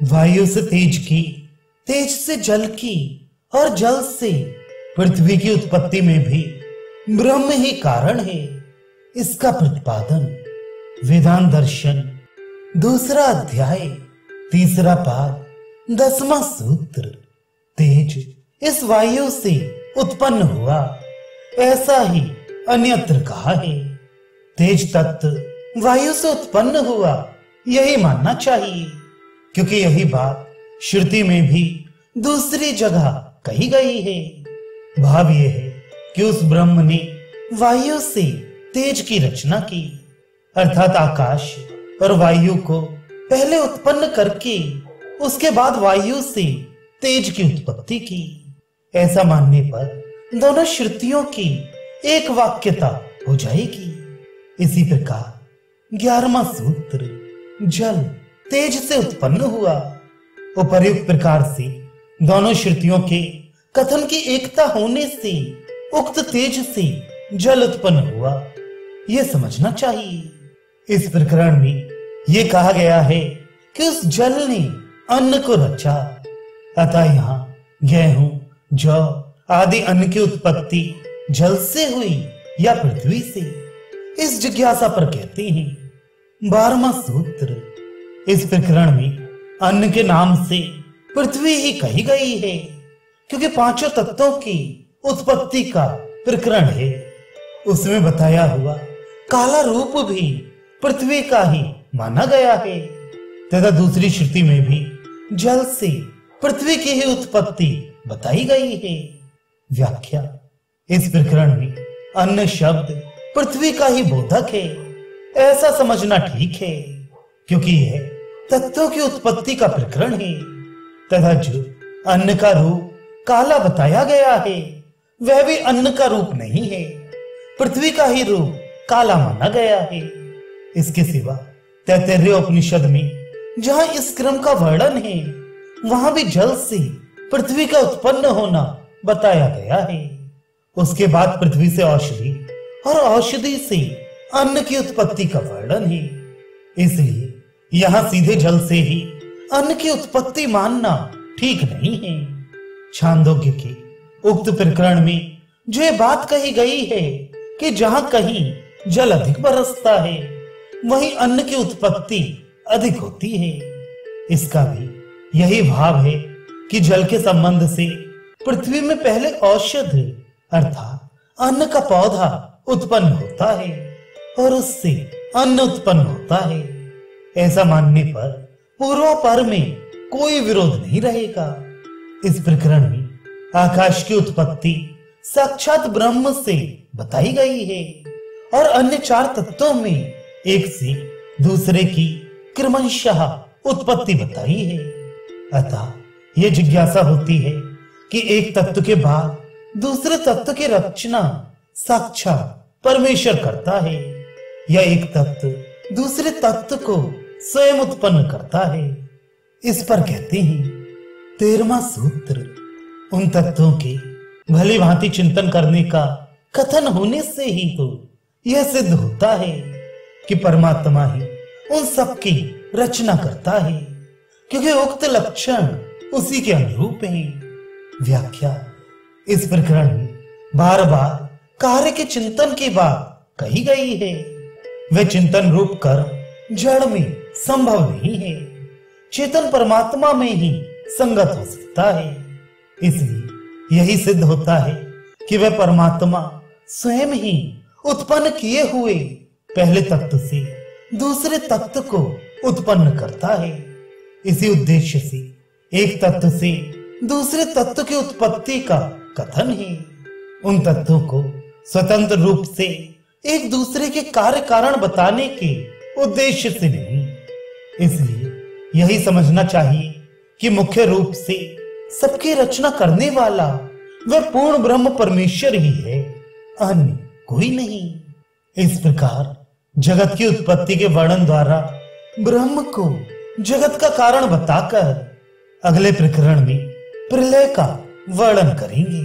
वायु से तेज की, तेज से जल की और जल से पृथ्वी की उत्पत्ति में भी ब्रह्म ही कारण है। इसका प्रतिपादन वेदांत दर्शन दूसरा अध्याय तीसरा पाद 10वां सूत्र। तेज इस वायु से उत्पन्न हुआ, ऐसा ही अन्यत्र कहा है। तेज तत्व वायु से उत्पन्न हुआ, यही मानना चाहिए, क्योंकि यही बात श्रुति में भी दूसरी जगह कही गई है। भाव यह है कि उस ब्रह्म ने वायु से तेज की रचना की, अर्थात आकाश और वायु को पहले उत्पन्न करके उसके बाद वायु से तेज की उत्पत्ति की। ऐसा मानने पर दोनों श्रुतियों की एक वाक्यता हो जाएगी। इसी प्रकार 11वां सूत्र, जल तेज से उत्पन्न हुआ। उपर्युक्त प्रकार से दोनों श्रुतियों के कथन की एकता होने से उक्त तेज से जल उत्पन्न हुआ, यह समझना चाहिए। इस प्रकरण में यह कहा गया है कि उस जल ने अन्न को रचा, अतः यहाँ गेहूं, जौ आदि अन्न की उत्पत्ति जल से हुई या पृथ्वी से, इस जिज्ञासा पर कहते हैं। 12वां सूत्र, इस प्रकरण में अन्न के नाम से पृथ्वी ही कही गई है, क्योंकि पांचों तत्वों की उत्पत्ति का प्रकरण है। उसमें बताया हुआ काला रूप भी पृथ्वी का ही माना गया है, तथा दूसरी श्रुति में भी जल से पृथ्वी की ही उत्पत्ति बताई गई है। व्याख्या, इस प्रकरण में अन्न शब्द पृथ्वी का ही बोधक है, ऐसा समझना ठीक है, क्योंकि यह तत्वों की उत्पत्ति का प्रकरण है, तथा जो अन्न का रूप काला बताया गया है वह भी अन्न का रूप नहीं है, पृथ्वी का ही रूप काला माना गया है। इसके सिवा तैत्तिरीय उपनिषद में जहां इस क्रम का वर्णन है, वहां भी जल से पृथ्वी का उत्पन्न होना बताया गया है। उसके बाद पृथ्वी से औषधि और औषधि से अन्न की उत्पत्ति का वर्णन है। इसलिए यहां सीधे जल से ही अन्न की उत्पत्ति मानना ठीक नहीं है। छांदोग्य के उक्त प्रकरण में जो ये बात कही गई है कि जहां कहीं जल अधिक बरसता है वहीं अन्न की उत्पत्ति अधिक होती है, इसका भी यही भाव है कि जल के संबंध से पृथ्वी में पहले औषध अर्थात अन्न का पौधा उत्पन्न होता है और उससे अन्न उत्पन्न होता है। ऐसा मानने पर पूर्वापर में कोई विरोध नहीं रहेगा। इस प्रकरण में आकाश की उत्पत्ति साक्षात ब्रह्म से बताई गई है और अन्य चार तत्वों में एक से दूसरे की क्रमशः उत्पत्ति बताई है। अतः यह जिज्ञासा होती है कि एक तत्व के बाद दूसरे तत्व की रचना साक्षात परमेश्वर करता है या एक तत्व दूसरे तत्व को स्वयं उत्पन्न करता है। इस पर कहते हैं 13वां सूत्र, उन तत्वों के भली भांति चिंतन करने का कथन होने से ही तो यह सिद्ध होता है कि परमात्मा ही उन सब की रचना करता है, क्योंकि उक्त लक्षण उसी के अनुरूप हैं। व्याख्या, इस प्रकरण में बार बार कार्य के चिंतन की बात कही गई है। वह चिंतन रूप कर्म जड़ में संभव नहीं है, चेतन परमात्मा में ही संगत हो सकता है। इसलिए यही सिद्ध होता है कि वह परमात्मा स्वयं ही उत्पन्न किए हुए पहले तत्व से दूसरे तत्व को उत्पन्न करता है। इसी उद्देश्य से एक तत्व से दूसरे तत्व की उत्पत्ति का कथन है। उन तत्वों को स्वतंत्र रूप से एक दूसरे के कार्य कारण बताने के उद्देश्य से नहीं। इसलिए यही समझना चाहिए कि मुख्य रूप से सबकी रचना करने वाला वह पूर्ण ब्रह्म परमेश्वर ही है, अन्य कोई नहीं। इस प्रकार जगत की उत्पत्ति के वर्णन द्वारा ब्रह्म को जगत का कारण बताकर अगले प्रकरण में प्रलय का वर्णन करेंगे।